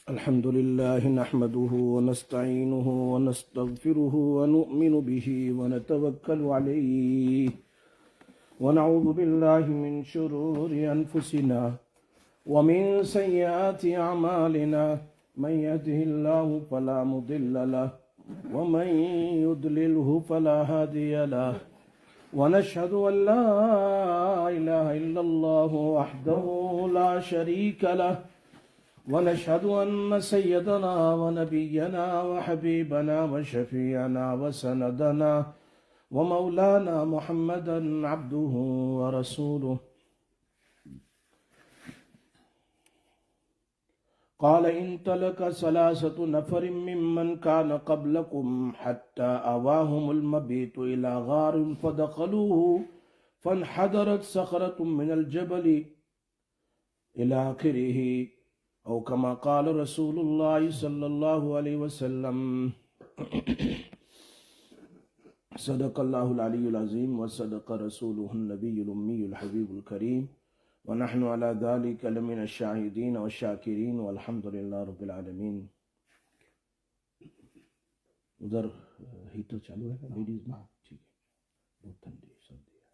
الحمد لله نحمده ونستعينه ونستغفره ونؤمن به ونتوكل عليه ونعوذ بالله من شرور أنفسنا ومن سيئات أعمالنا من يهده الله فلا مضل له ومن يضلله فلا هادي له ونشهد أن لا إله إلا الله وحده لا شريك له ونشهد أن سيدنا ونبينا وحبيبنا وشفيعنا وسندنا ومولانا محمدا عبده ورسوله قال انطلق ثلاثة نفر ممن كان قبلكم حتى آواهم المبيت إلى غار فدخلوه فانحدرت صخرة من الجبل إلى آخره أو كما قال رسول الله صلى الله عليه وسلم صدق الله العلي العظيم وصدق رسوله النبي الأمي الحبيب الكريم ونحن على ذلك لمن الشاهدين والشاكرين والحمد لله رب العالمين. ادھر ہیٹر چالو ہے لیڈیز میں ٹھیک ہے بہت ٹھنڈی سردی ہے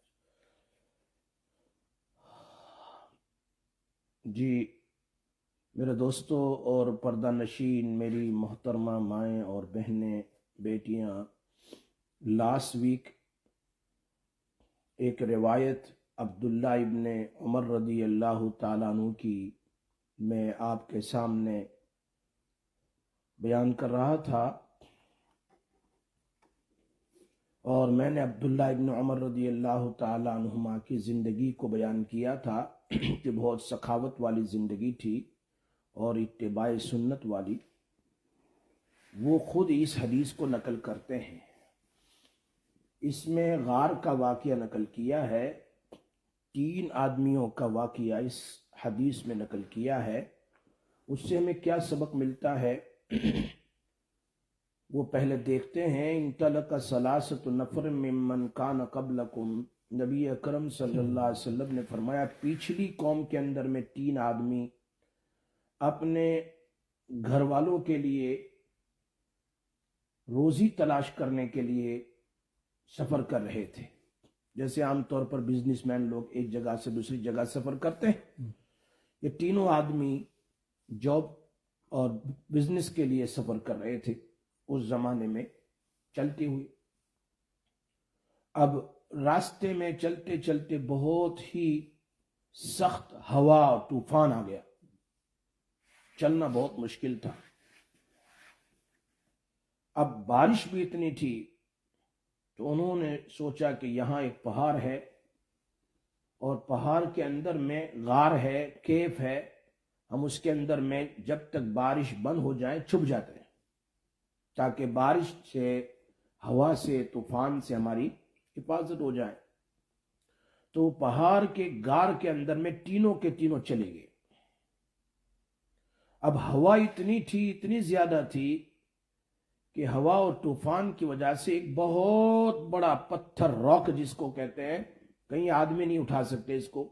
جی. میرے دوستو اور پردہ نشین، میری محترمہ مائیں اور بہنیں بیٹیاں، لاسٹ ویک ایک روایت عبداللہ ابن عمر رضی اللہ تعالیٰ عنہ کی میں آپ کے سامنے بیان کر رہا تھا، اور میں نے عبداللہ ابن عمر رضی اللہ تعالیٰ عنہما کی زندگی کو بیان کیا تھا کہ بہت سخاوت والی زندگی تھی اور اتباع سنت والی. وہ خود اس حدیث کو نقل کرتے ہیں. اس میں غار کا واقعہ نقل کیا ہے، 3 آدمیوں کا واقعہ اس حدیث میں نقل کیا ہے. اس سے ہمیں کیا سبق ملتا ہے وہ پہلے دیکھتے ہیں. انطلق ثلاثۃ نفر ممن کان قبلکم، نبی اکرم صلی اللہ علیہ وسلم نے فرمایا پچھلی قوم کے اندر میں 3 آدمی اپنے گھر والوں کے لیے روزی تلاش کرنے کے لیے سفر کر رہے تھے. جیسے عام طور پر بزنس مین لوگ ایک جگہ سے دوسری جگہ سفر کرتے ہیں، یہ تینوں آدمی جاب اور بزنس کے لیے سفر کر رہے تھے اس زمانے میں چلتے ہوئے. اب راستے میں چلتے چلتے بہت ہی سخت ہوا اور طوفان آ گیا، چلنا بہت مشکل تھا. اب بارش بھی اتنی تھی تو انہوں نے سوچا کہ یہاں ایک پہاڑ ہے اور پہاڑ کے اندر میں غار ہے، کیف ہے، ہم اس کے اندر میں جب تک بارش بند ہو جائے چھپ جاتے ہیں تاکہ بارش سے، ہوا سے، طوفان سے ہماری حفاظت ہو جائے. تو پہاڑ کے غار کے اندر میں تینوں کے تینوں چلے گئے. اب ہوا اتنی تھی، اتنی زیادہ تھی کہ ہوا اور طوفان کی وجہ سے ایک بہت بڑا پتھر، راک جس کو کہتے ہیں، کہیں آدمی نہیں اٹھا سکتے اس کو،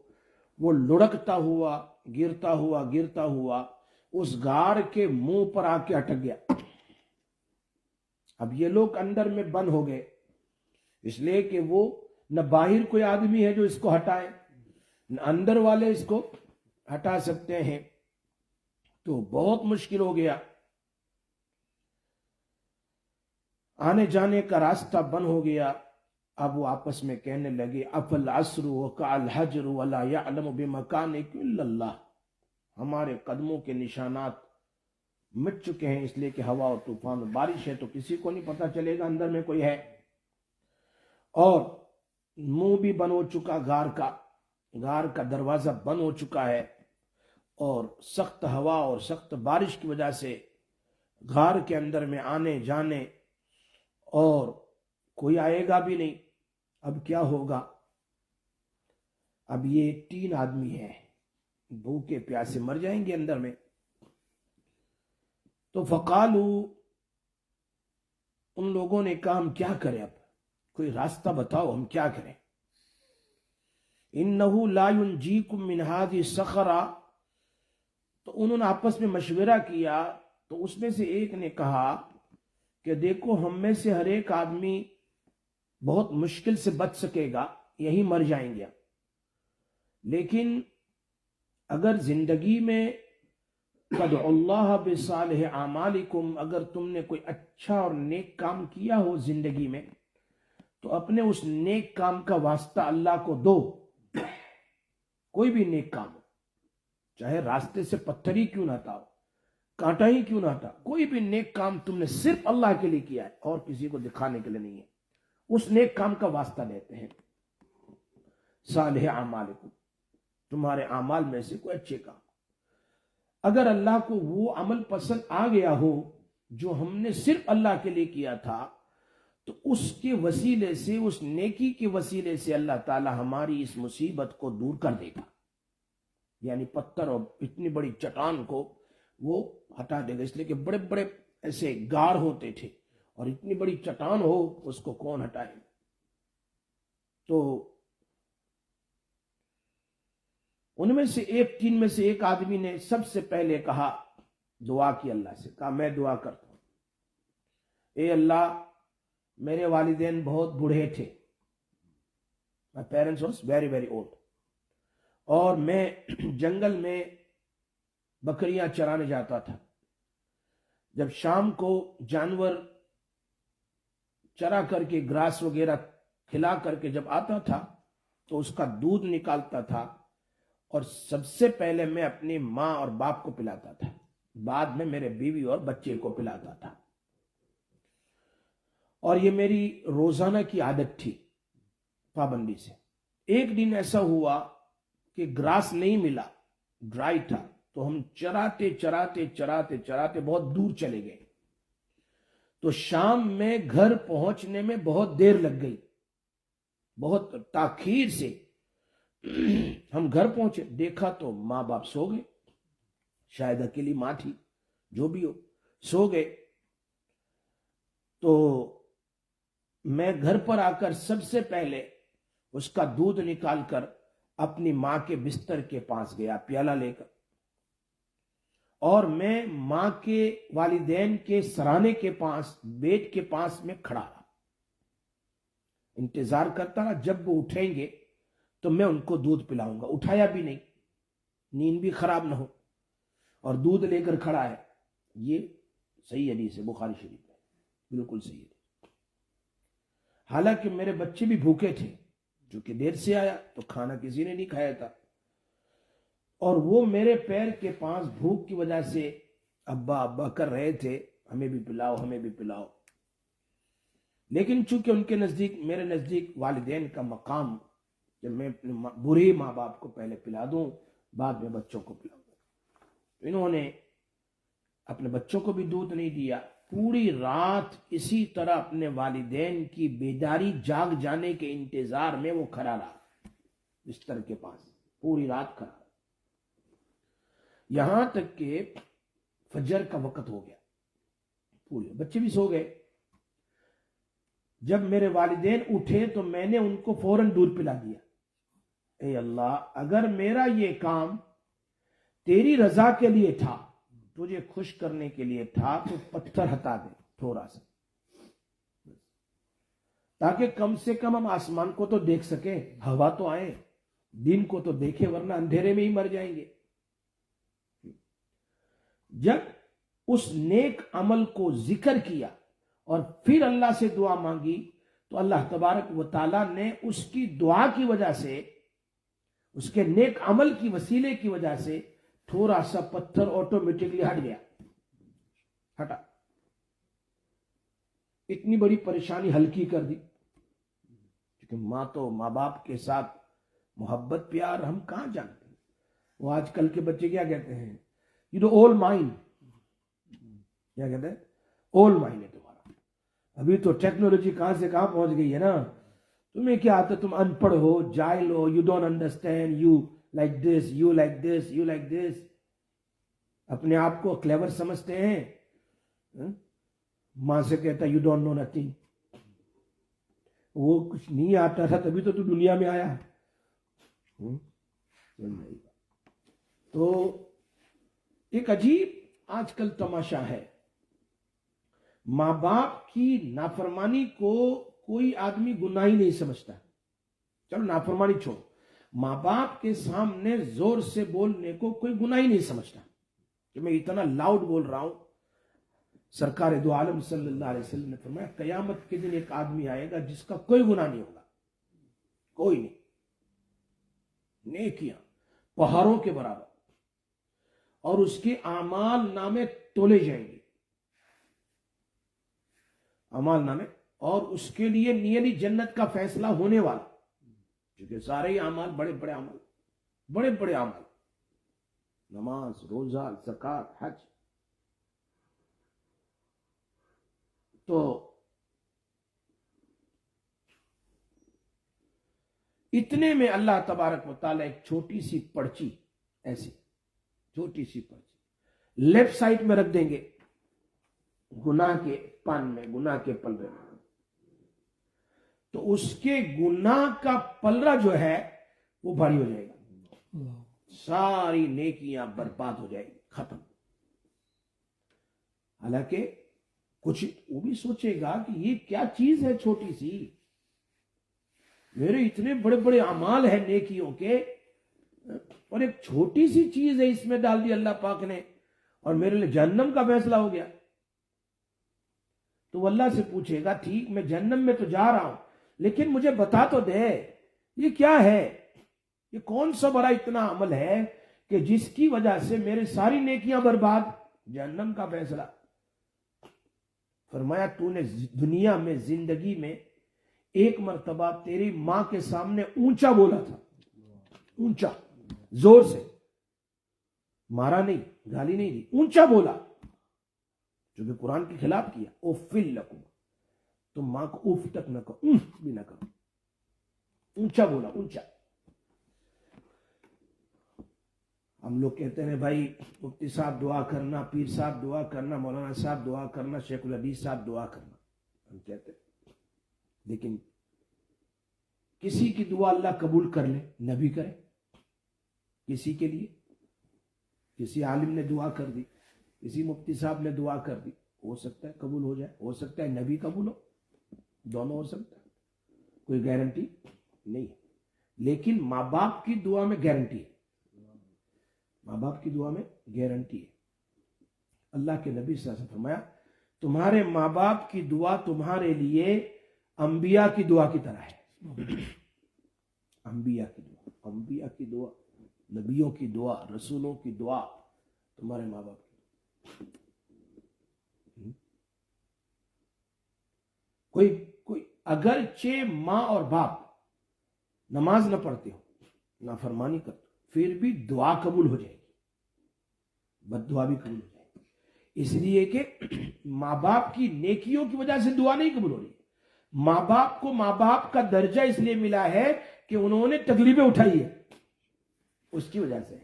وہ لڑکتا ہوا گرتا ہوا اس غار کے منہ پر آ کے اٹک گیا. اب یہ لوگ اندر میں بند ہو گئے، اس لیے کہ وہ نہ باہر کوئی آدمی ہے جو اس کو ہٹائے، نہ اندر والے اس کو ہٹا سکتے ہیں. تو بہت مشکل ہو گیا، آنے جانے کا راستہ بند ہو گیا. اب وہ آپس میں کہنے لگے افالعصر وکالحجر ولا یعلم بمکانک الا اللہ، ہمارے قدموں کے نشانات مٹ چکے ہیں، اس لیے کہ ہوا اور طوفان اور بارش ہے تو کسی کو نہیں پتا چلے گا اندر میں کوئی ہے، اور منہ بھی بند ہو چکا غار کا دروازہ بند ہو چکا ہے، اور سخت ہوا اور سخت بارش کی وجہ سے غار کے اندر میں آنے جانے اور کوئی آئے گا بھی نہیں. اب کیا ہوگا؟ اب یہ 3 آدمی ہیں، بھوکے پیاسے مر جائیں گے اندر میں. تو فقالو، ان لوگوں نے کہا ہم کیا کریں، اب کوئی راستہ بتاؤ ہم کیا کریں. انہو لا ینجیکم من ہذه الصخرہ، تو انہوں نے آپس میں مشورہ کیا، تو اس میں سے ایک نے کہا کہ دیکھو ہم میں سے ہر ایک آدمی بہت مشکل سے بچ سکے گا، یہی مر جائیں گے، لیکن اگر زندگی میں فادعوا اللہ بصالح اعمالکم، اگر تم نے کوئی اچھا اور نیک کام کیا ہو زندگی میں تو اپنے اس نیک کام کا واسطہ اللہ کو دو، کوئی بھی نیک کام ہو، چاہے راستے سے پتھر ہی کیوں نہ تھا، کانٹا ہی کیوں نہ تھا، کوئی بھی نیک کام تم نے صرف اللہ کے لیے کیا ہے اور کسی کو دکھانے کے لیے نہیں ہے، اس نیک کام کا واسطہ لیتے ہیں۔ صالح اعمالکم، تمہارے اعمال میں سے کوئی اچھے کام، اگر اللہ کو وہ عمل پسند آ گیا ہو جو ہم نے صرف اللہ کے لیے کیا تھا تو اس کے وسیلے سے، اس نیکی کے وسیلے سے اللہ تعالی ہماری اس مصیبت کو دور کر دے گا، یعنی پتھر اور اتنی بڑی چٹان کو وہ ہٹا دے گا، اس لیے کہ بڑے بڑے ایسے گار ہوتے تھے اور اتنی بڑی چٹان ہو اس کو کون ہٹائے۔ تو ان میں سے ایک، تین میں سے ایک آدمی نے سب سے پہلے کہا، دعا کی اللہ سے، کہا میں دعا کرتا ہوں، اے اللہ میرے والدین بہت بوڑھے تھے، my parents was very very old، اور میں جنگل میں بکریاں چرانے جاتا تھا، جب شام کو جانور چرا کر کے گراس وغیرہ کھلا کر کے جب آتا تھا تو اس کا دودھ نکالتا تھا اور سب سے پہلے میں اپنی ماں اور باپ کو پلاتا تھا، بعد میں میرے بیوی اور بچے کو پلاتا تھا، اور یہ میری روزانہ کی عادت تھی پابندی سے۔ ایک دن ایسا ہوا کہ گراس نہیں ملا، ڈرائی تھا، تو ہم چراتے چراتے چراتے چراتے بہت دور چلے گئے، تو شام میں گھر پہنچنے میں بہت دیر لگ گئی، بہت تاخیر سے ہم گھر پہنچے، دیکھا تو ماں باپ سو گئے، شاید اکیلی ماں تھی، جو بھی ہو، سو گئے۔ تو میں گھر پر آ کر سب سے پہلے اس کا دودھ نکال کر اپنی ماں کے بستر کے پاس گیا پیالہ لے کر، اور میں ماں کے والدین کے سرانے کے پاس، بیڈ کے پاس میں کھڑا رہا، انتظار کرتا رہا جب وہ اٹھیں گے تو میں ان کو دودھ پلاؤں گا۔ اٹھایا بھی نہیں، نیند بھی خراب نہ ہو، اور دودھ لے کر کھڑا ہے۔ یہ صحیح حدیث ہے، بخاری شریف میں، بالکل صحیح ہے۔ حالانکہ میرے بچے بھی بھوکے تھے، چونکہ دیر سے آیا تو کھانا کسی نے نہیں کھایا تھا، اور وہ میرے پیر کے پاس بھوک کی وجہ سے ابا ابا کر رہے تھے، ہمیں بھی پلاؤ ہمیں بھی پلاؤ، لیکن چونکہ ان کے نزدیک، میرے نزدیک والدین کا مقام جب میں اپنے بوڑھے ماں باپ کو پہلے پلا دوں بعد میں بچوں کو پلاؤں، تو انہوں نے اپنے بچوں کو بھی دودھ نہیں دیا، پوری رات اسی طرح اپنے والدین کی بیداری جاگ جانے کے انتظار میں وہ کھڑا رہا بستر کے پاس، پوری رات کھڑا، یہاں تک کہ فجر کا وقت ہو گیا، پورے بچے بھی سو گئے۔ جب میرے والدین اٹھے تو میں نے ان کو فوراً دودھ پلا دیا۔ اے اللہ، اگر میرا یہ کام تیری رضا کے لیے تھا، تجھے خوش کرنے کے لیے تھا، تو پتھر ہٹا دے تھوڑا سا، تاکہ کم سے کم ہم آسمان کو تو دیکھ سکیں، ہوا تو آئے، دن کو تو دیکھے، ورنہ اندھیرے میں ہی مر جائیں گے۔ جب اس نیک عمل کو ذکر کیا اور پھر اللہ سے دعا مانگی تو اللہ تبارک و تعالیٰ نے اس کی دعا کی وجہ سے، اس کے نیک عمل کی وسیلے کی وجہ سے تھوڑا سا پتھر آٹومیٹکلی ہٹ گیا، ہٹا، اتنی بڑی پریشانی ہلکی کر دی، کیونکہ ماں تو ماں باپ کے ساتھ محبت پیار ہم کہاں جانتے ہیں۔ وہ آج کل کے بچے کیا کہتے ہیں، یہ تو اول مائنڈ، کیا کہتے ہیں، اول مائنڈ ہے تمہارا، ابھی تو ٹیکنالوجی کہاں سے کہاں پہنچ گئی ہے نا، تمہیں کیا آتا، تم ان پڑھ ہو، جاہل ہو، you don't understand, you like this, you like this, you like this, اپنے آپ کو کلیور سمجھتے ہیں۔ ماں سے کہتا یو ڈونٹ نو نتھنگ، وہ کچھ نہیں آتا تھا تبھی تو دنیا میں آیا ہے۔ تو ایک عجیب آج کل تماشا ہے، ماں باپ کی نافرمانی کو کوئی آدمی گناہ ہی نہیں سمجھتا. چلو نافرمانی چھوڑ، ماں باپ کے سامنے زور سے بولنے کو کوئی گناہ ہی نہیں سمجھتا کہ میں اتنا لاؤڈ بول رہا ہوں. سرکار دو عالم صلی اللہ علیہ وسلم نے فرمایا قیامت کے دن ایک آدمی آئے گا جس کا کوئی گناہ نہیں ہوگا، کوئی نہیں، نیکیاں پہاڑوں کے برابر، اور اس کے اعمال نامے تولے جائیں گے، اعمال نامے، اور اس کے لیے نیلی جنت کا فیصلہ ہونے والا، کیونکہ سارے ہی اعمال بڑے بڑے اعمال، بڑے بڑے اعمال، نماز، روزہ، زکات، حج. تو اتنے میں اللہ تبارک و تعالیٰ ایک چھوٹی سی پرچی، ایسی چھوٹی سی پرچی لیفٹ سائڈ میں رکھ دیں گے، گناہ کے پان میں، گناہ کے پلڑے میں. تو اس کے گناہ کا پلڑا جو ہے وہ بھاری ہو جائے گا، ساری نیکیاں برباد ہو جائے گی، ختم. حالانکہ کچھ وہ بھی سوچے گا کہ یہ کیا چیز ہے چھوٹی سی، میرے اتنے بڑے بڑے اعمال ہیں نیکیوں کے، اور ایک چھوٹی سی چیز ہے اس میں ڈال دی اللہ پاک نے، اور میرے لیے جہنم کا فیصلہ ہو گیا. تو وہ اللہ سے پوچھے گا ٹھیک میں جہنم میں تو جا رہا ہوں، لیکن مجھے بتا تو دے یہ کیا ہے، یہ کون سا بڑا اتنا عمل ہے کہ جس کی وجہ سے میرے ساری نیکیاں برباد، جہنم کا فیصلہ. فرمایا تو نے دنیا میں، زندگی میں ایک مرتبہ تیری ماں کے سامنے اونچا بولا تھا، اونچا، زور سے، مارا نہیں، گالی نہیں دی، اونچا بولا، جو کہ قرآن کے خلاف کیا. اوفل لکم، تم ماں کو اوف تک نہ کرو، بھی نہ کرو، اونچا بولا، اونچا. ہم لوگ کہتے ہیں بھائی مفتی صاحب دعا کرنا، پیر صاحب دعا کرنا، مولانا صاحب دعا کرنا، شیخ الحدیث صاحب دعا کرنا، ہم کہتے ہیں. لیکن کسی کی دعا اللہ قبول کر لے، نبی کرے، کسی کے لیے، کسی عالم نے دعا کر دی، کسی مفتی صاحب نے دعا کر دی، ہو سکتا ہے قبول ہو جائے، ہو سکتا ہے نبی قبول ہو، دونوں ہو سکتا ہے، کوئی گارنٹی نہیں ہے. لیکن ماں باپ کی دعا میں گارنٹی ہے، ماں باپ کی دعا میں گارنٹی ہے. اللہ کے نبی صلی اللہ علیہ وسلم نے فرمایا تمہارے ماں باپ کی دعا تمہارے لیے انبیاء کی دعا کی طرح ہے. انبیاء کی دعا، انبیاء کی دعا، نبیوں کی دعا، رسولوں کی دعا، تمہارے ماں باپ کی. کوئی اگرچہ ماں اور باپ نماز نہ پڑھتے ہو، نافرمانی کرتے ہو، پھر بھی دعا قبول ہو جائے گی، بد دعا بھی قبول ہو جائے گی. اس لیے کہ ماں باپ کی نیکیوں کی وجہ سے دعا نہیں قبول ہو رہی. ماں باپ کو ماں باپ کا درجہ اس لیے ملا ہے کہ انہوں نے تکلیفیں اٹھائی ہے، اس کی وجہ سے.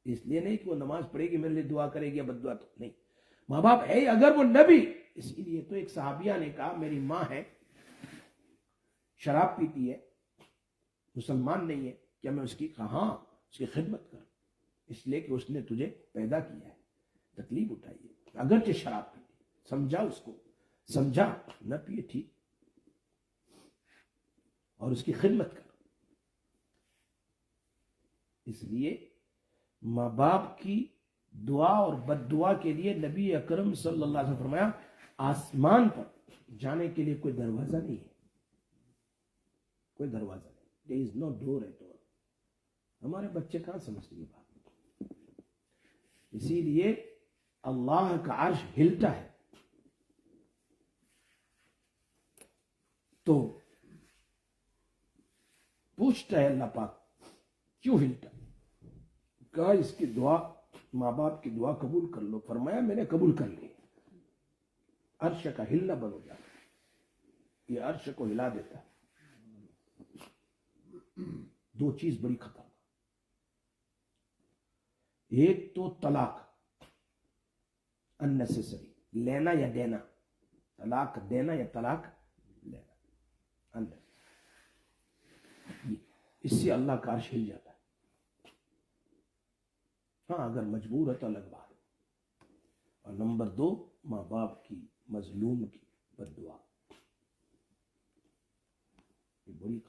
اس لیے نہیں کہ وہ نماز پڑھے گی میرے لیے دعا کرے گی یا بد دعا، تو نہیں. ماں باپ ہے اگر وہ نبی. اسی لیے تو ایک صحابیہ نے کہا میری ماں ہے، شراب پیتی ہے، مسلمان نہیں ہے، کیا میں اس کی کہاں اس کی خدمت کروں؟ اس لیے کہ اس نے تجھے پیدا کیا ہے، تکلیف اٹھائی ہے، اگرچہ شراب پیتی، سمجھا اس کو، سمجھا نہ پیے ٹھیک، اور اس کی خدمت کر. اس لیے ماں باپ کی دعا اور بد دعا کے لیے نبی اکرم صلی اللہ علیہ وسلم فرمایا آسمان پر جانے کے لیے کوئی دروازہ نہیں ہے، کوئی دروازہ نہیں. there is no door at all. ہمارے بچے کہاں سمجھتے یہ بات؟ اسی لیے اللہ کا عرش ہلتا ہے تو پوچھتا ہے اللہ پاک کیوں ہلتا ہے؟ کہا اس کی دعا، ماں باپ کی دعا قبول کر لو. فرمایا میں نے قبول کر لی. عرش کا ہلنا بند ہو جاتا ہے، یہ عرش کو ہلا دیتا ہے. دو چیز بڑی خطرناک، ایک تو طلاق unnecessary، لینا یا دینا، طلاق دینا یا طلاق لینا، اس سے اللہ کا عرش ہل جاتا ہے. ہاں اگر مجبور ہے تو الگ بات ہے. اور نمبر 2 ماں باپ کی مظلوم کی بد دعا. یہ بڑی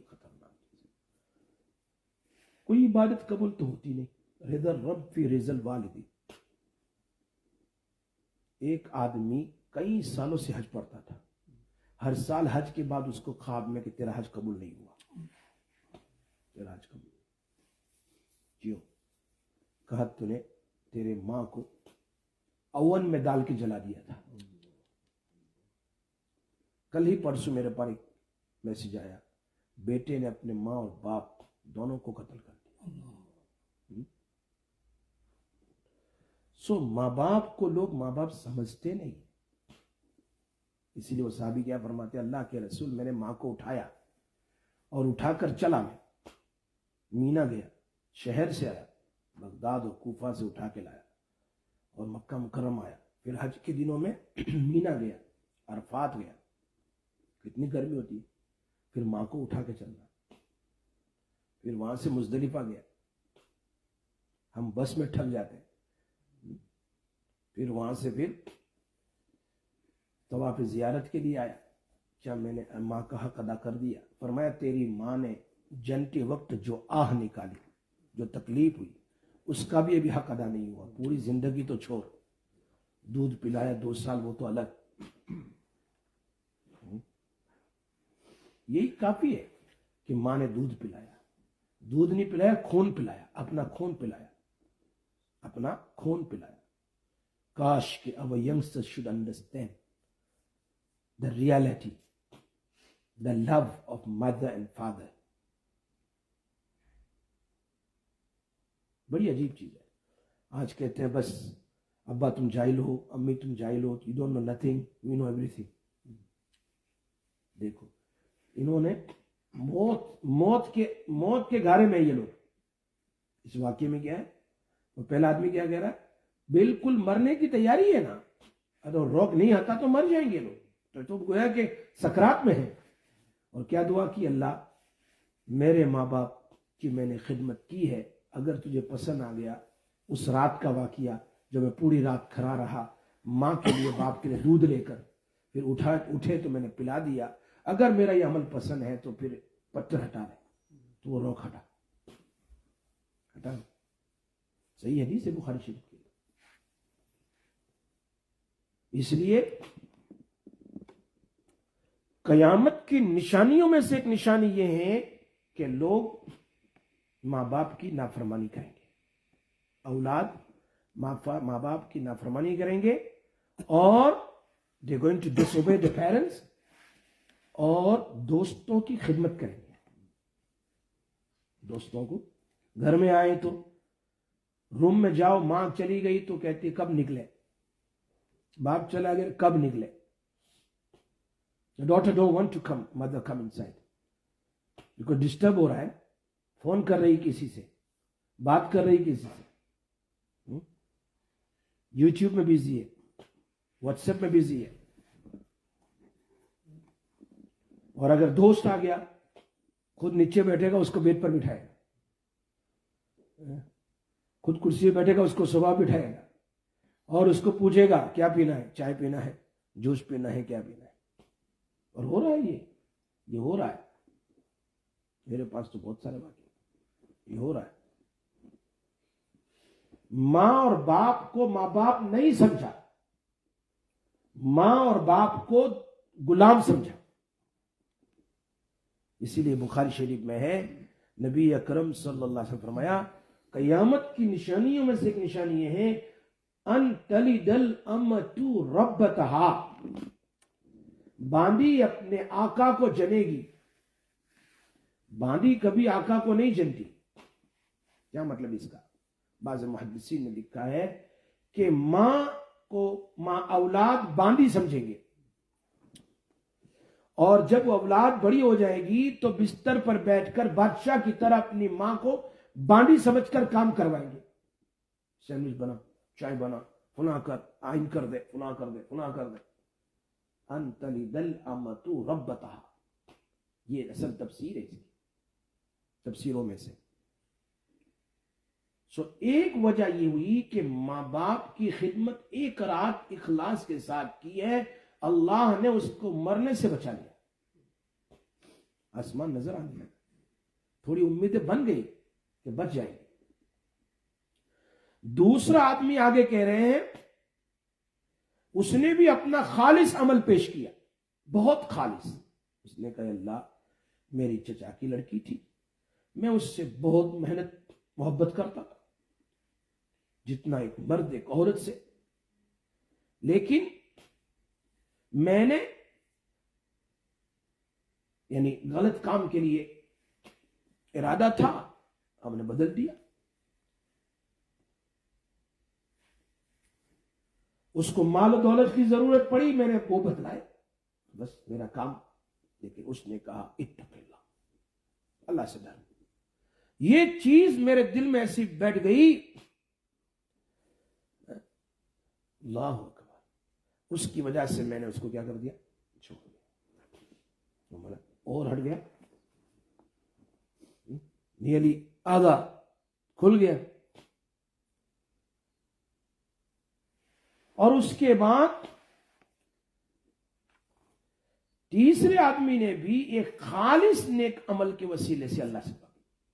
خطرناک چیز ہے. کوئی عبادت قبول تو ہوتی نہیں. رضا الرب فی رضا الوالدی. ایک آدمی کئی سالوں سے حج پڑھتا تھا، ہر سال حج کے بعد اس کو خواب میں کہ تیرا حج قبول نہیں ہوا، تیرا حج قبول. کیوں؟ کہا تو نے تیرے ماں کو اون میں ڈال کے جلا دیا تھا. کل ہی پرسوں میرے پاس ایک میسج آیا، بیٹے نے اپنے ماں اور باپ دونوں کو قتل کر دیا. سو ماں باپ کو لوگ ماں باپ سمجھتے نہیں. اسی لیے وہ صحابی کیا فرماتے، اللہ کے رسول میں نے ماں کو اٹھایا اور اٹھا کر چلا، میں مینا گیا، شہر سے آیا، بغداد اور کوفہ سے اٹھا کے لایا اور مکہ مکرم آیا. پھر حج کے دنوں میں مینا گیا، عرفات گیا، کتنی گرمی ہوتی ہے. پھر ماں کو اٹھا کے چلنا. پھر وہاں سے مزدلفہ گیا، ہم بس میں ٹھگ جاتے ہیں. پھر وہاں سے پھر طواف زیارت کے لیے آیا. کیا میں نے ماں کا حق ادا کر دیا؟ فرمایا تیری ماں نے جنگ کے وقت جو آہ نکالی، جو تکلیف ہوئی، اس کا بھی ابھی حق ادا نہیں ہوا. پوری زندگی تو چھوڑ، دودھ پلایا 2 سال وہ تو الگ. یہی کافی ہے کہ ماں نے دودھ پلایا. دودھ نہیں پلایا، خون پلایا، اپنا خون پلایا، اپنا خون پلایا. کاش کہ our youngsters should understand the reality, the love of mother and father. بڑی عجیب چیز ہے. آج کہتے ہیں بس ابا تم جاہل ہو، امی تم جاہل ہو، you don't know nothing, we know everything. دیکھو انہوں نے موت کے گھارے میں یہ لوگ. اس واقعے میں کیا ہے، وہ پہلا آدمی کیا کہہ رہا ہے، بالکل مرنے کی تیاری ہے نا، اگر روک نہیں آتا تو مر جائیں گے لوگ. تو گویا کہ سکرات میں ہے. اور کیا دعا کی، اللہ میرے ماں باپ کی میں نے خدمت کی ہے، اگر تجھے پسند آ گیا اس رات کا واقعہ جو میں پوری رات کھڑا رہا ماں کے لیے باپ کے لیے دودھ لے کر، پھر اٹھے تو میں نے پلا دیا، اگر میرا یہ عمل پسند ہے تو پھر پتھر ہٹا دے. تو وہ روک ہٹا. صحیح حدیث ہے بخاری شریف کی. اس لیے قیامت کی نشانیوں میں سے ایک نشانی یہ ہے کہ لوگ ماں باپ کی نافرمانی کریں گے. اولاد ماں باپ کی نافرمانی کریں گے اور they are going to disobey the parents، اور دوستوں کی خدمت کریں گے. دوستوں کو گھر میں آئے تو روم میں جاؤ، ماں چلی گئی تو کہتی کب نکلے، باپ چلا گیا کب نکلے. The daughter don't want to come, mother come inside. کو ڈسٹرب ہو رہا ہے، فون کر رہی کسی سے، بات کر رہی کسی سے، یوٹیوب میں بزی ہے، واٹس ایپ میں بزی ہے. اور اگر دوست آ گیا خود نیچے بیٹھے گا، اس کو بیڈ پر بٹھائے گا، خود کرسی پہ بیٹھے گا، اس کو صبح بٹھائے گا اور اس کو پوچھے گا کیا پینا ہے، چائے پینا ہے، جوس پینا ہے، کیا پینا ہے. اور ہو رہا ہے یہ ہو رہا ہے. میرے پاس تو بہت سارے واقعے یہ ہو رہا ہے. ماں اور باپ کو ماں باپ نہیں سمجھا، ماں اور باپ کو غلام سمجھا. اسی لیے بخاری شریف میں ہے، نبی اکرم صلی اللہ علیہ وسلم فرمایا قیامت کی نشانیوں میں سے ایک نشانی یہ ہے ان تلد الامۃ ربتہا، باندی اپنے آقا کو جنے گی. باندی کبھی آقا کو نہیں جنتی. کیا مطلب اس کا؟ بعض محدثین نے لکھا ہے کہ ماں اولاد باندی سمجھیں گے، اور جب وہ اولاد بڑی ہو جائے گی تو بستر پر بیٹھ کر بادشاہ کی طرح اپنی ماں کو باندی سمجھ کر کام کروائیں گے. سینڈوچ بنا، چائے بنا، فلاں کر، آئن کر دے، فلاں کر دے، فلاں کر دے. ان تلد الامۃ ربتہا، یہ اصل تفسیر ہے اس کی تفسیروں میں سے. ایک وجہ یہ ہوئی کہ ماں باپ کی خدمت ایک رات اخلاص کے ساتھ کی ہے، اللہ نے اس کو مرنے سے بچا لیا، آسمان نظر آنے لگا، تھوڑی امیدیں بن گئی کہ بچ جائیں گے۔ دوسرا آدمی آگے کہہ رہے ہیں اس نے بھی اپنا خالص عمل پیش کیا، بہت خالص۔ اس نے کہا اللہ میری چچا کی لڑکی تھی، میں اس سے بہت محبت کرتا تھا جتنا ایک مرد ایک عورت سے، لیکن میں نے یعنی غلط کام کے لیے ارادہ تھا، ہم نے بدل دیا۔ اس کو مال و دولت کی ضرورت پڑی، میں نے وہ بدلائے، بس میرا کام۔ لیکن اس نے کہا اتق اللہ، اللہ سے ڈر۔ یہ چیز میرے دل میں ایسی بیٹھ گئی، اللہ اکبر، اس کی وجہ سے میں نے اس کو کیا کر دیا، چھوڑ دیا، اور ہٹ گیا، نیلی آدھا کھل گیا۔ اور اس کے بعد تیسرے آدمی نے بھی ایک خالص نیک عمل کے وسیلے سے اللہ سے کہا،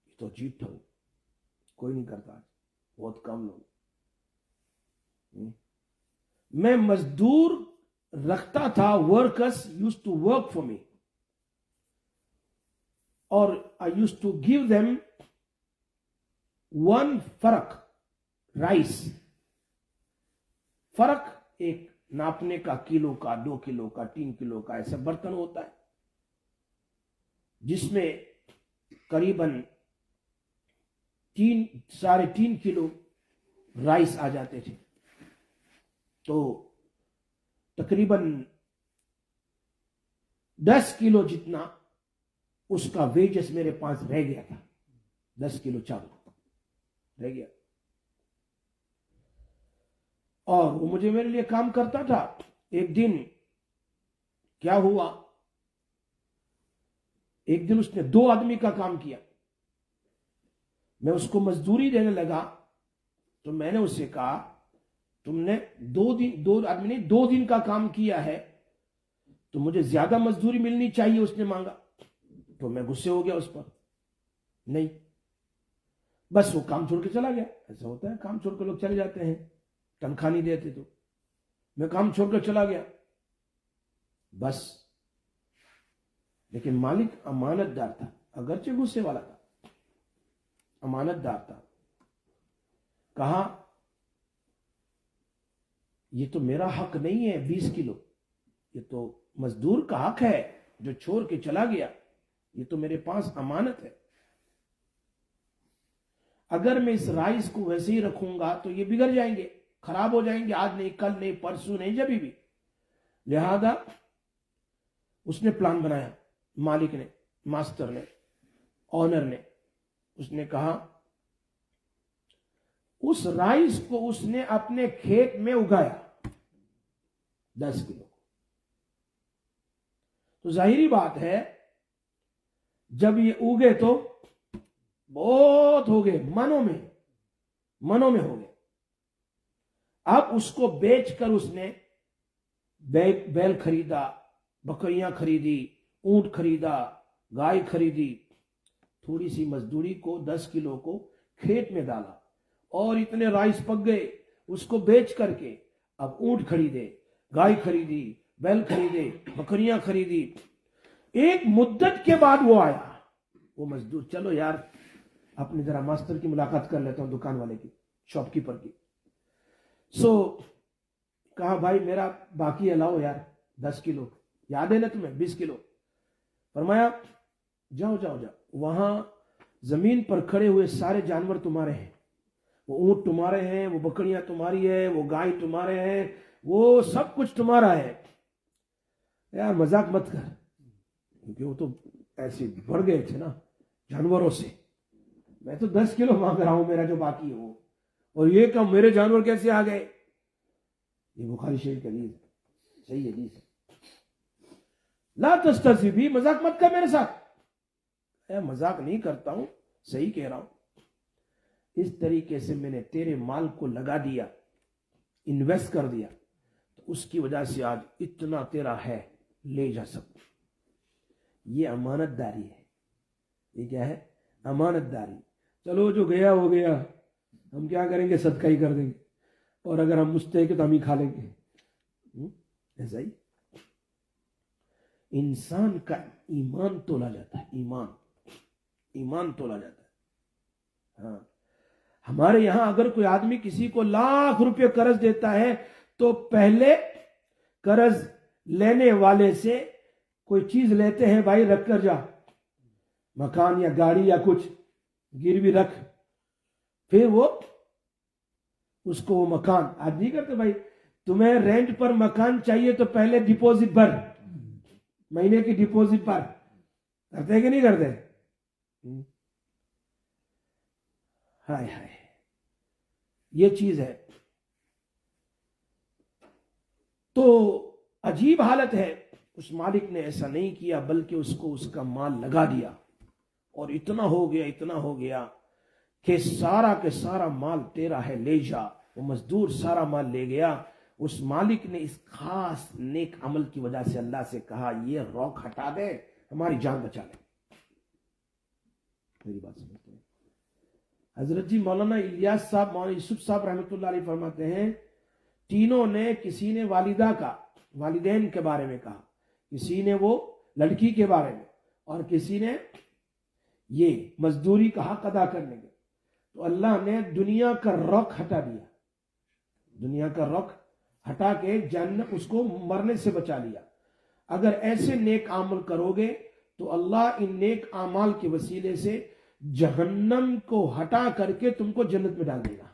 یہ تو عجیب تھا، کوئی نہیں کرتا، بہت کم لوگ۔ میں مزدور رکھتا تھا، workers use to work for me, اور I use to give them 1 فرق رائس۔ فرق ایک ناپنے کا، کلو کا، 2 کلو کا، 3 کلو کا، ایسا برتن ہوتا ہے جس میں قریباً 3.5 کلو رائس آ جاتے تھے، تو تقریباً 10 کلو جتنا اس کا ویجز میرے پاس رہ گیا تھا، 10 کلو چاول رہ گیا، اور وہ مجھے میرے لیے کام کرتا تھا۔ ایک دن کیا ہوا، ایک دن اس نے 2 آدمی کا کام کیا، میں اس کو مزدوری دینے لگا، تو میں نے اس سے کہا تم نے 2 دن کا کام کیا ہے تو مجھے زیادہ مزدوری ملنی چاہیے، اس نے مانگا، تو میں غصے ہو گیا اس پر، نہیں، بس وہ کام چھوڑ کے چلا گیا۔ ایسا ہوتا ہے، کام چھوڑ کے لوگ چلے جاتے ہیں، تنخواہ نہیں دیتے، تو میں کام چھوڑ کر چلا گیا بس۔ لیکن مالک امانت دار تھا، اگرچہ غصے والا تھا، امانت دار تھا۔ کہا یہ تو میرا حق نہیں ہے 20 کلو، یہ تو مزدور کا حق ہے جو چھوڑ کے چلا گیا، یہ تو میرے پاس امانت ہے، اگر میں اس رائس کو ویسے ہی رکھوں گا تو یہ بگڑ جائیں گے، خراب ہو جائیں گے، آج نہیں، کل نہیں، پرسوں نہیں، جبھی بھی۔ لہذا اس نے پلان بنایا، مالک نے، ماسٹر نے، آنر نے، اس نے کہا اس رائس کو اس نے اپنے کھیت میں اگایا 10 کلو، تو ظاہری بات ہے جب یہ اگے تو بہت ہو گئے، منوں میں ہو گئے۔ اب اس کو بیچ کر اس نے بیل خریدا، بکریاں خریدی، اونٹ خریدا، گائے خریدی، تھوڑی سی مزدوری کو 10 کلو کو کھیت میں ڈالا، اور اتنے رائس پک گئے، اس کو بیچ کر کے اب اونٹ خریدے، گائے خریدی، بیل خریدے، بکریاں خریدی۔ ایک مدت کے بعد وہ آیا، وہ مزدور، چلو یار اپنے ذرا ماسٹر کی ملاقات کر لیتا ہوں، دکان والے کی، شاپ کیپر کی۔ کہا بھائی میرا باقی لاؤ یار 10 کلو، یاد ہے نا تمہیں 20 کلو؟ فرمایا جاؤ وہاں زمین پر کھڑے ہوئے سارے جانور تمہارے ہیں، وہ اونٹ تمہارے ہیں، وہ بکریاں تمہاری ہے، وہ گائے تمہارے ہیں، وہ سب کچھ تمہارا ہے، یار مذاق مت کر، کیونکہ وہ تو ایسے بڑھ گئے تھے نا جانوروں سے، میں تو 10 کلو مانگ رہا ہوں میرا جو باقی ہو، اور یہ کہ میرے جانور کیسے آ گئے؟ یہ بخاری شریف کی حدیث ہے، صحیح حدیث ہے۔ لا تستہزئ بھی، مذاق مت کر میرے ساتھ۔ مذاق نہیں کرتا ہوں، صحیح کہہ رہا ہوں۔ اس طریقے سے میں نے تیرے مال کو لگا دیا، انویسٹ کر دیا، تو اس کی وجہ سے آج اتنا تیرا ہے، لے جا سکوں۔ یہ امانت داری ہے۔ یہ کیا ہے؟ امانت داری۔ چلو جو گیا ہو گیا، ہم کیا کریں گے؟ صدقہ ہی کر دیں گے، اور اگر ہم مستحق تو ہم ہی کھا لیں گے۔ ایسا ہی انسان کا ایمان تولا جاتا ہے، ایمان تولا جاتا ہے۔ ہاں، ہمارے یہاں اگر کوئی آدمی کسی کو ₹1,00,000 قرض دیتا ہے تو پہلے قرض لینے والے سے کوئی چیز لیتے ہیں، بھائی رکھ کر جا، مکان یا گاڑی یا کچھ گروی رکھ، پھر وہ اس کو وہ مکان، آج نہیں کرتے بھائی، تمہیں رینٹ پر مکان چاہیے تو پہلے ڈپوزٹ بھر، مہینے کی ڈپوزٹ پر، کرتے کہ نہیں کرتے؟ ہائے ہائے، یہ چیز ہے۔ تو عجیب حالت ہے، اس مالک نے ایسا نہیں کیا، بلکہ اس کو اس کا مال لگا دیا، اور اتنا ہو گیا کہ سارا کے سارا مال تیرا ہے، لے جا۔ وہ مزدور سارا مال لے گیا۔ اس مالک نے اس خاص نیک عمل کی وجہ سے اللہ سے کہا، یہ روک ہٹا دے، ہماری جان بچا لے۔ میری بات سمجھتے ہیں؟ حضرت جی مولانا الیاس صاحب، مولانا یوسف صاحب رحمۃ اللہ علیہ فرماتے ہیں، تینوں نے، کسی نے والدہ کا، والدین کے بارے میں کہا، کسی نے وہ لڑکی کے بارے میں، اور کسی نے یہ مزدوری کا حق ادا کرنے کے، تو اللہ نے دنیا کا رخ ہٹا دیا، دنیا کا رخ ہٹا کے جہنم، اس کو مرنے سے بچا لیا۔ اگر ایسے نیک عمل کرو گے تو اللہ ان نیک اعمال کے وسیلے سے جہنم کو ہٹا کر کے تم کو جنت میں ڈال دے گا،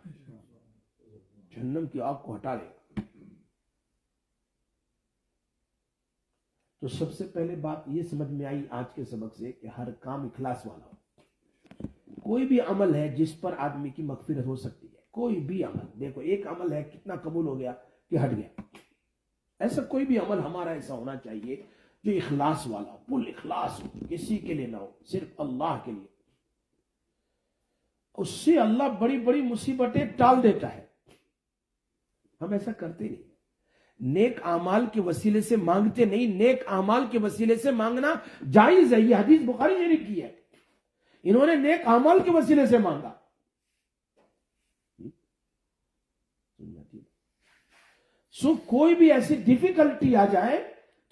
جہنم کی آگ کو ہٹا دے گا۔ تو سب سے پہلے بات یہ سمجھ میں آئی آج کے سبق سے کہ ہر کام اخلاص والا ہو۔ کوئی بھی عمل ہے جس پر آدمی کی مغفرت ہو سکتی ہے، کوئی بھی عمل، دیکھو ایک عمل ہے کتنا قبول ہو گیا کہ ہٹ گیا، ایسا کوئی بھی عمل ہمارا ایسا ہونا چاہیے جو اخلاص والا ہو، پل اخلاص ہو، کسی کے لیے نہ ہو، صرف اللہ کے لیے۔ اس سے اللہ بڑی بڑی مصیبتیں ٹال دیتا ہے۔ ہم ایسا کرتے نہیں، نیک اعمال کے وسیلے سے مانگتے نہیں، نیک اعمال کے وسیلے سے مانگنا جائز ہے، یہ حدیث بخاری شریف کی ہے، انہوں نے نیک اعمال کے وسیلے سے مانگا۔ سو کوئی بھی ایسی ڈیفیکلٹی آ جائے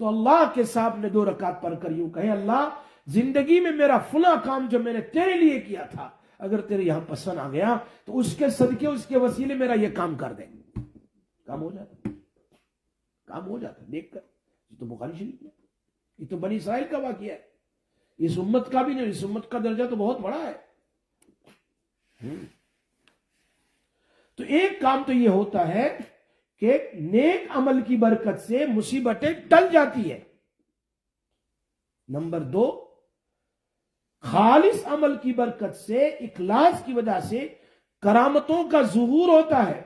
تو اللہ کے سامنے 2 رکعت پڑھ کر یوں کہیں، اللہ زندگی میں میرا فلاں کام جو میں نے تیرے لیے کیا تھا، اگر تیرے یہاں پسند آ گیا تو اس کے صدقے، اس کے وسیلے میرا یہ کام کر دے۔ کام ہو جاتا، کام ہو جاتا۔ دیکھ کر، یہ تو بخاری شریف میں، یہ تو بنی اسرائیل کا واقعہ ہے، اس امت کا بھی نہیں، اس امت کا درجہ تو بہت بڑا ہے۔ تو ایک کام تو یہ ہوتا ہے کہ نیک عمل کی برکت سے مصیبتیں ٹل جاتی ہے۔ نمبر 2، خالص عمل کی برکت سے، اخلاص کی وجہ سے کرامتوں کا ظہور ہوتا ہے۔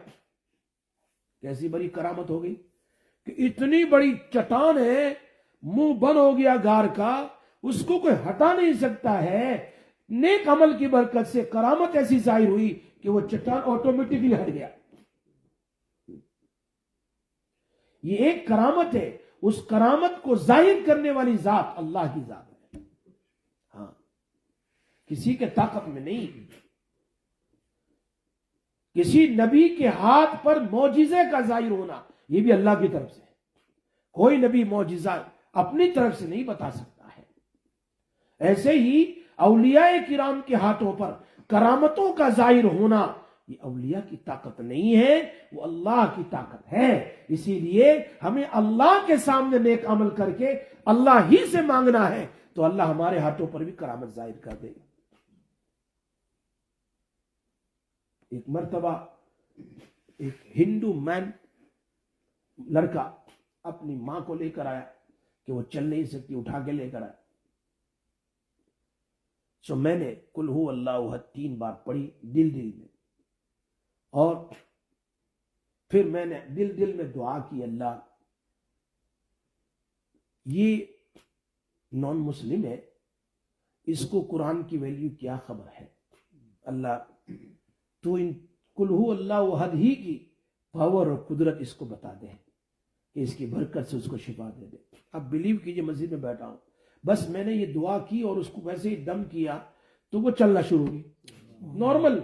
کیسی بڑی کرامت ہو گئی کہ اتنی بڑی چٹان ہے، منہ بند ہو گیا گار کا، اس کو کوئی ہٹا نہیں سکتا ہے، نیک عمل کی برکت سے کرامت ایسی ظاہر ہوئی کہ وہ چٹان آٹومیٹکلی ہٹ گیا۔ یہ ایک کرامت ہے، اس کرامت کو ظاہر کرنے والی ذات اللہ کی ذات ہے، ہاں، کسی کے طاقت میں نہیں۔ کسی نبی کے ہاتھ پر معجزے کا ظاہر ہونا، یہ بھی اللہ کی طرف سے ہے، کوئی نبی معجزہ اپنی طرف سے نہیں بتا سکتا ہے۔ ایسے ہی اولیاء کرام کے ہاتھوں پر کرامتوں کا ظاہر ہونا، یہ اولیاء کی طاقت نہیں ہے، وہ اللہ کی طاقت ہے۔ اسی لیے ہمیں اللہ کے سامنے نیک عمل کر کے اللہ ہی سے مانگنا ہے، تو اللہ ہمارے ہاتھوں پر بھی کرامت ظاہر کر دے گا۔ ایک مرتبہ ایک ہندو مین لڑکا اپنی ماں کو لے کر آیا کہ وہ چل نہیں سکتی، اٹھا کے لے کر آیا۔ سو میں نے قل ہو اللہ احد 3 بار پڑھی دل میں، اور پھر میں نے دل میں دعا کی، اللہ یہ نان مسلم ہے، اس کو قرآن کی ویلیو کیا خبر ہے، اللہ تو ان کل ہو اللہ احد ہی کی پاور اور قدرت اس کو بتا دیں کہ اس کی برکت سے اس کو شفا دے دے. اب بلیو کیجئے مسجد میں بیٹھا ہوں, بس میں نے یہ دعا کی اور اس کو ویسے ہی دم کیا تو وہ چلنا شروع ہوئی نارمل.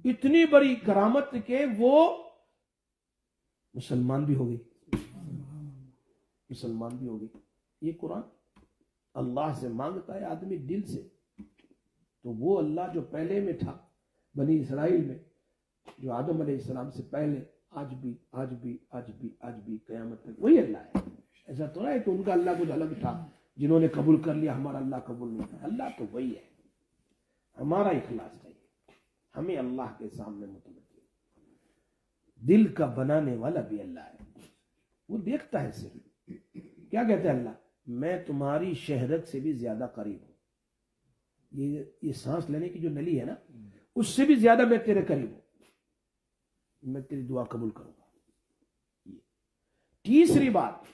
اتنی بڑی کرامت کہ وہ مسلمان بھی ہو گئی, مسلمان بھی ہو گئی. یہ قرآن اللہ سے مانگتا ہے آدمی دل سے, تو وہ اللہ جو پہلے میں تھا بنی اسرائیل میں, جو آدم علیہ السلام سے پہلے, آج بھی آج بھی آج بھی آج بھی قیامت تک وہی اللہ ہے. ایسا تو ہے کہ ان کا اللہ کچھ الگ تھا, جنہوں نے قبول کر لیا, ہمارا اللہ قبول نہیں تھا. اللہ تو وہی ہے. ہمارا اخلاص چاہیے, ہمیں اللہ کے سامنے متوجہ. دل کا بنانے والا بھی اللہ ہے, وہ دیکھتا ہے صرف. کیا کہتے ہیں اللہ؟ میں تمہاری شہرت سے بھی زیادہ قریب ہوں. یہ سانس لینے کی جو نلی ہے نا, اس سے بھی زیادہ میں تیرے قریب ہوں. میں تیری دعا قبول کروں گا. تیسری بات,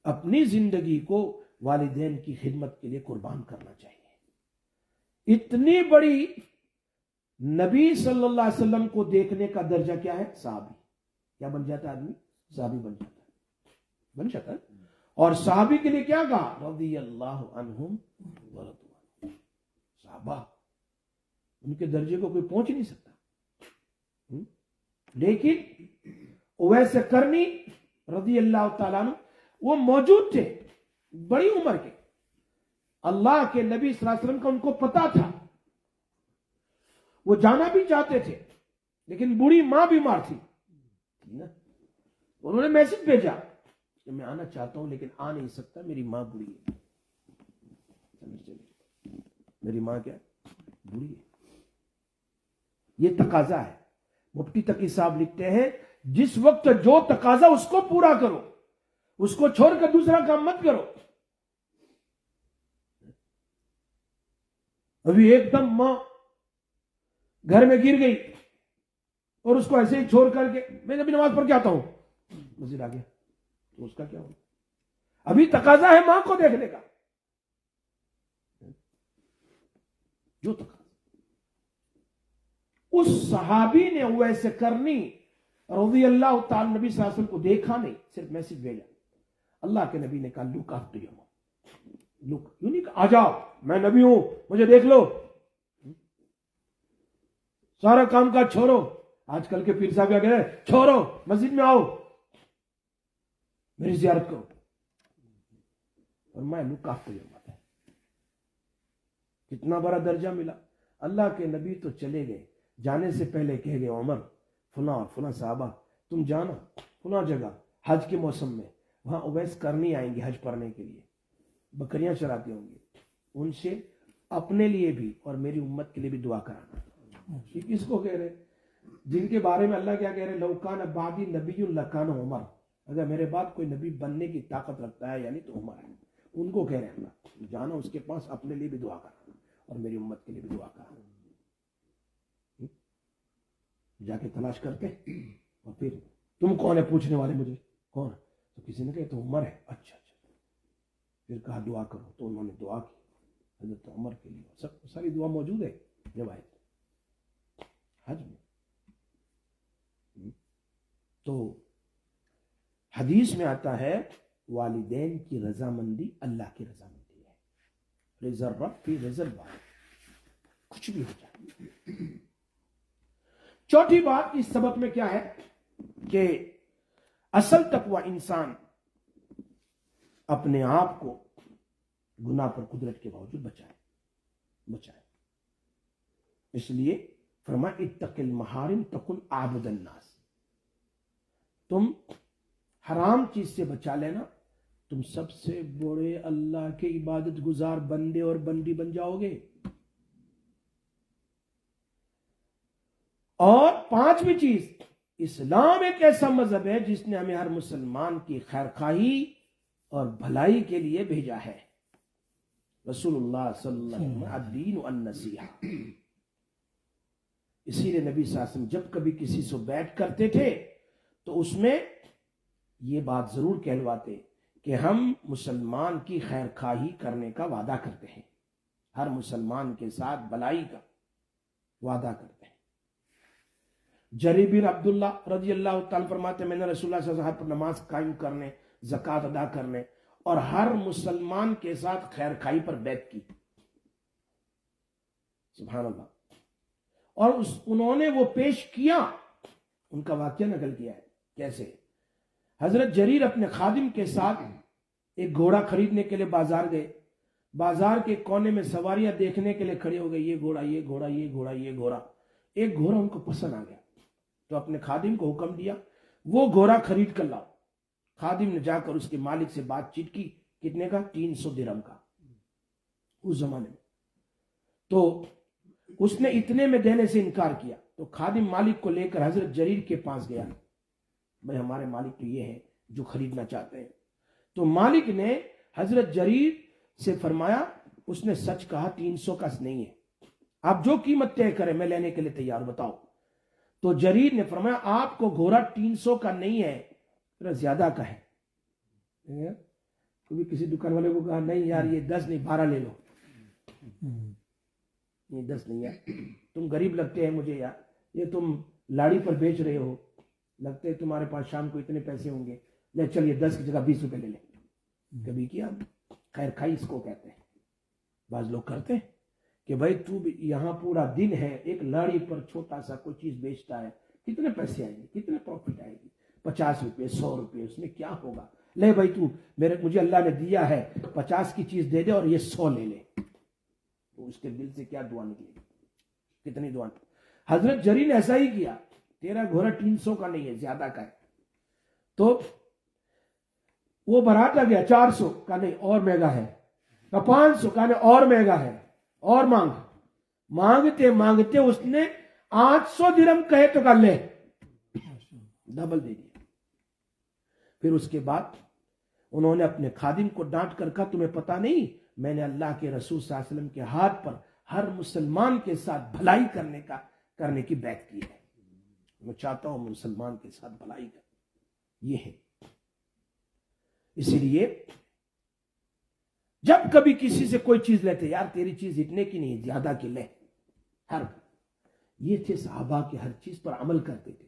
اپنی زندگی کو والدین کی خدمت کے لیے قربان کرنا چاہیے. اتنی بڑی نبی صلی اللہ علیہ وسلم کو دیکھنے کا درجہ کیا ہے؟ صحابی. کیا بن جاتا ہے آدمی؟ صحابی بن جاتا ہے, بن جاتا ہے. اور صحابی کے لیے کیا کہا؟ رضی اللہ عنہم ورضوا عنہ. صحابہ, ان کے درجے کو کوئی پہنچ نہیں سکتا. لیکن اویس کرنی رضی اللہ تعالیٰ عنہ وہ موجود تھے, بڑی عمر کے. اللہ کے نبی صلی اللہ علیہ وسلم کا ان کو پتا تھا, وہ جانا بھی چاہتے تھے, لیکن بوڑھی ماں بیمار تھی. انہوں نے میسج بھیجا کہ میں آنا چاہتا ہوں لیکن آ نہیں سکتا, میری ماں بوڑھی ہے. میری ماں کیا بوڑھی ہے. یہ تقاضا ہے. مفتی تقی صاحب لکھتے ہیں, جس وقت جو تقاضا اس کو پورا کرو, اس کو چھوڑ کر دوسرا کام مت کرو. ابھی ایک دم ماں گھر میں گر گئی اور اس کو ایسے ہی چھوڑ کر کے میں ابھی نماز پڑھ کے آتا ہوں, مسجد آ گیا, تو اس کا کیا ہو؟ ابھی تقاضا ہے ماں کو دیکھنے کا. جو تقاضا اس صحابی نے ویسے کرنی رضی اللہ تعالی نبی صلی اللہ علیہ وسلم کو دیکھا نہیں, صرف میسج بھیجا. اللہ کے نبی نے کہا لک آفٹر یور مام, لک, یوں نہیں کہا آ جاؤ میں نبی ہوں مجھے دیکھ لو, سارا کام کاج چھوڑو. آج کل کے پیر صاحب کیا کہہ رہے ہیں, چھوڑو مسجد میں آؤ میری زیارت کرو. اور میں لک آفٹر یور مام. کتنا بڑا درجہ ملا. اللہ کے نبی تو چلے گئے, جانے سے پہلے کہہ گئے عمر فلاں اور فلاں صحابہ تم جانا فلاں جگہ حج کے موسم میں, وہاں اویس کرنی آئیں گے حج پڑھنے کے لیے, بکریاں چراتے ہوں گے, ان سے اپنے لیے بھی اور میری امت کے لیے بھی دعا کرانا. یہ کس کو کہہ رہے؟ جن کے بارے میں اللہ کیا کہہ رہے, لو کان بعدی نبی لکان عمر. اگر میرے بعد کوئی نبی بننے کی طاقت رکھتا ہے یعنی تو عمر ہے. ان کو کہہ رہے ہیں اللہ جانا اس کے پاس, اپنے لیے بھی دعا کرانا اور میری امت کے لیے بھی دعا کرانا. جا کے تلاش کرتے, اور پھر تم کون ہے پوچھنے والے, مجھے کون ہے؟ تو کسی نے کہا تو عمر ہے. اچھا اچھا. پھر کہا دعا کرو, تو انہوں نے دعا کی حضرت عمر کے لیے. سب ساری دعا موجود ہے روایت حج میں. تو حدیث میں آتا ہے والدین کی رضامندی اللہ کی رضامندی ہے. رضا رب فی رضا الوالد, کچھ بھی ہو جائے. چوتھی بات اس سبق میں کیا ہے کہ اصل تقوی انسان اپنے آپ کو گناہ پر قدرت کے باوجود بچائے. اس لیے فرمایا اتق المحارم تکن عابد الناس. تم حرام چیز سے بچا لینا, تم سب سے بڑے اللہ کے عبادت گزار بندے اور بندی بن جاؤ گے. اور پانچویں چیز, اسلام ایک ایسا مذہب ہے جس نے ہمیں ہر مسلمان کی خیر خواہی اور بھلائی کے لیے بھیجا ہے. رسول اللہ صلی اللہ علیہ وسلم الدین النصیحہ. اسی لیے نبی صلی اللہ علیہ وسلم جب کبھی کسی سے بیعت کرتے تھے تو اس میں یہ بات ضرور کہلواتے کہ ہم مسلمان کی خیر خواہی کرنے کا وعدہ کرتے ہیں, ہر مسلمان کے ساتھ بھلائی کا. وعدہ کرتے ہیں۔ جریر بن عبداللہ رضی اللہ تعالیٰ فرماتے ہیں میں نے رسول اللہ صلی اللہ علیہ وسلم پر نماز قائم کرنے، زکوٰۃ ادا کرنے اور ہر مسلمان کے ساتھ خیر خائی پر بیعت کی۔ سبحان اللہ۔ اور انہوں نے وہ پیش کیا، ان کا واقعہ نقل کیا ہے۔ کیسے؟ حضرت جریر اپنے خادم کے ساتھ ایک گھوڑا خریدنے کے لیے بازار گئے، بازار کے کونے میں سواریاں دیکھنے کے لیے کھڑے ہو گئے، یہ گھوڑا، یہ گھوڑا، یہ گھوڑا، یہ گھوڑا۔ ایک گھوڑا ان کو پسند آ گیا تو اپنے خادم کو حکم دیا وہ گھوڑا خرید کر لاؤ۔ خادم نے جا کر اس کے مالک سے بات چیت کی، کتنے کا؟ 300 درہم کا اس زمانے میں۔ تو اس نے اتنے میں دینے سے انکار کیا تو خادم مالک کو لے کر حضرت جریر کے پاس گیا، بھائی ہمارے مالک تو یہ ہیں جو خریدنا چاہتے ہیں۔ تو مالک نے حضرت جریر سے فرمایا اس نے سچ کہا، 300 کا نہیں ہے، آپ جو قیمت طے کریں میں لینے کے لیے تیار، بتاؤ۔ تو جریر نے فرمایا آپ کو گھوڑا 300 کا نہیں ہے، زیادہ کا ہے۔ کبھی کسی دکان والے کو کہا نہیں یار یہ 10 نہیں 12 لے لو، یہ 10 نہیں ہے، تم غریب لگتے ہیں مجھے یار، یہ تم لاڑی پر بیچ رہے ہو، لگتے ہے تمہارے پاس شام کو اتنے پیسے ہوں گے، لے چل یہ 10 کی جگہ 20 روپے لے لے۔ کبھی کیا؟ خیر خائی اس کو کہتے ہیں۔ بعض لوگ کرتے ہیں کہ بھائی تو یہاں پورا دن ہے، ایک لاڑی پر چھوٹا سا کوئی چیز بیچتا ہے، کتنے پیسے آئیں گے، کتنے پروفٹ آئے گی؟ 50 روپے 100 روپے، اس میں کیا ہوگا؟ لے بھائی تو مجھے اللہ نے دیا ہے 50 کی چیز دے دے اور یہ 100 لے لے، تو اس کے دل سے کیا دعا نکلے گی؟ کتنی دعا۔ حضرت جریر نے ایسا ہی کیا، تیرا گھوڑا 300 کا نہیں ہے، زیادہ کا ہے۔ تو وہ بڑھاتا گیا، 400 کا نہیں اور مہنگا ہے، 500 کا نہیں اور مہنگا ہے، اور مانگتے مانگتے اس نے 800 درہم کہے تو کر لے، ڈبل دے دیا۔ پھر اس کے بعد انہوں نے اپنے خادم کو ڈانٹ کر کہا تمہیں پتا نہیں میں نے اللہ کے رسول صلی اللہ علیہ وسلم کے ہاتھ پر ہر مسلمان کے ساتھ بھلائی کرنے کی بیعت کی ہے، میں چاہتا ہوں مسلمان کے ساتھ بھلائی کر۔ یہ ہے، اسی لیے جب کبھی کسی سے کوئی چیز لیتے، یار تیری چیز اتنے کی نہیں زیادہ کی لے، یہ تھے صحابہ کے ہر چیز پر عمل کرتے تھے۔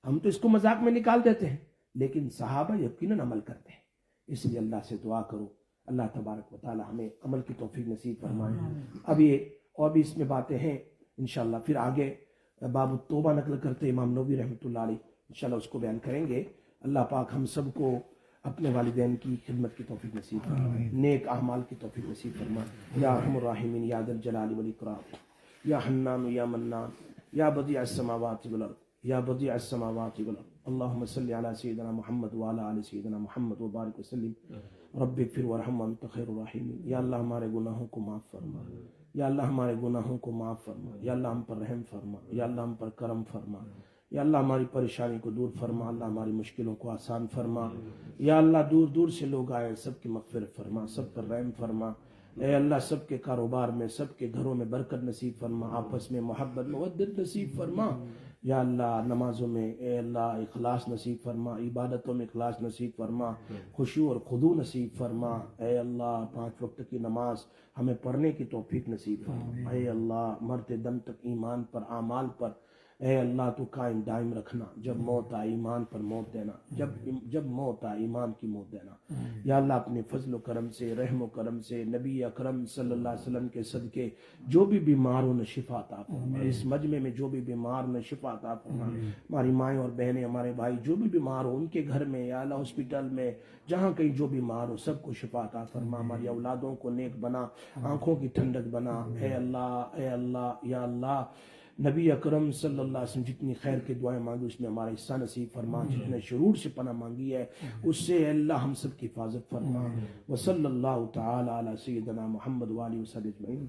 ہم تو اس کو مذاق میں نکال دیتے ہیں لیکن صحابہ یقیناً عمل کرتے ہیں۔ اس لیے اللہ سے دعا کرو اللہ تبارک و تعالی ہمیں عمل کی توفیق نصیب فرمائے۔ اب یہ اور بھی اس میں باتیں ہیں انشاءاللہ، پھر آگے باب التوبہ نقل کرتے امام نووی رحمۃ اللہ علیہ، انشاءاللہ اس کو بیان کریں گے۔ اللہ پاک ہم سب کو اپنے والدین کی خدمت کی توفیق نصیب فرمائے، نیک اعمال کی توفیق نصیب فرمائے۔ یا ارحم الراحمین، یا ذا الجلال والاکرام، یا حنان یا منان، یا بدیع السماوات والارض، یا بدیع السماوات والارض، اللہم صلی علی سیدنا محمد وعلی آل سیدنا محمد وبارک وسلم۔ رب اغفر وارحم وانت خیر الراحمین۔ یا اللہ ہمارے گناہوں کو معاف فرما، یا اللہ ہمارے گناہوں کو معاف فرما، یا اللہ ہم پر رحم فرما، یا اللہ ہم پر کرم فرما، یا اللہ ہماری پریشانی کو دور فرما، اللہ ہماری مشکلوں کو آسان فرما، یا اللہ دور دور سے لوگ آئے سب کی مغفرت فرما، سب پر رحم فرما، اے اللہ سب کے کاروبار میں سب کے گھروں میں برکت نصیب فرما، آپس میں محبت مودت نصیب فرما، یا اللہ نمازوں میں اے اللہ اخلاص نصیب فرما، عبادتوں میں اخلاص نصیب فرما، خشوع اور خضوع نصیب فرما، اے اللہ 5 وقت کی نماز ہمیں پڑھنے کی توفیق نصیب فرما، اے اللہ مرتے دم تک ایمان پر اعمال پر اے اللہ تو قائم دائم رکھنا، جب موت آئے ایمان پر موت دینا، جب موت آئے ایمان کی موت دینا، یا اللہ اپنے فضل و کرم سے رحم و کرم سے نبی اکرم صلی اللہ علیہ وسلم کے صدقے جو بھی بیمار ہو شفا عطا فرما، اس مجمع میں جو بھی بیمار ہو شفا عطا فرما، ہماری مائیں اور بہنیں ہمارے بھائی جو بھی بیمار ہو ان کے گھر میں یا اللہ ہاسپٹل میں جہاں کہیں جو بیمار ہو سب کو شفا عطا فرما، ہماری اولادوں کو نیک بنا، آنکھوں کی ٹھنڈک بنا، اے اللہ یا اللہ نبی اکرم صلی اللہ علیہ وسلم جتنی خیر کی دعائیں مانگی اس میں ہمارا حصہ نصیب فرما، جتنے شرور سے پناہ مانگی ہے اس سے اے اللہ ہم سب کی حفاظت فرما۔ وصلی اللہ تعالی علی سیدنا محمد وآلہ وصحبہ اجمعین۔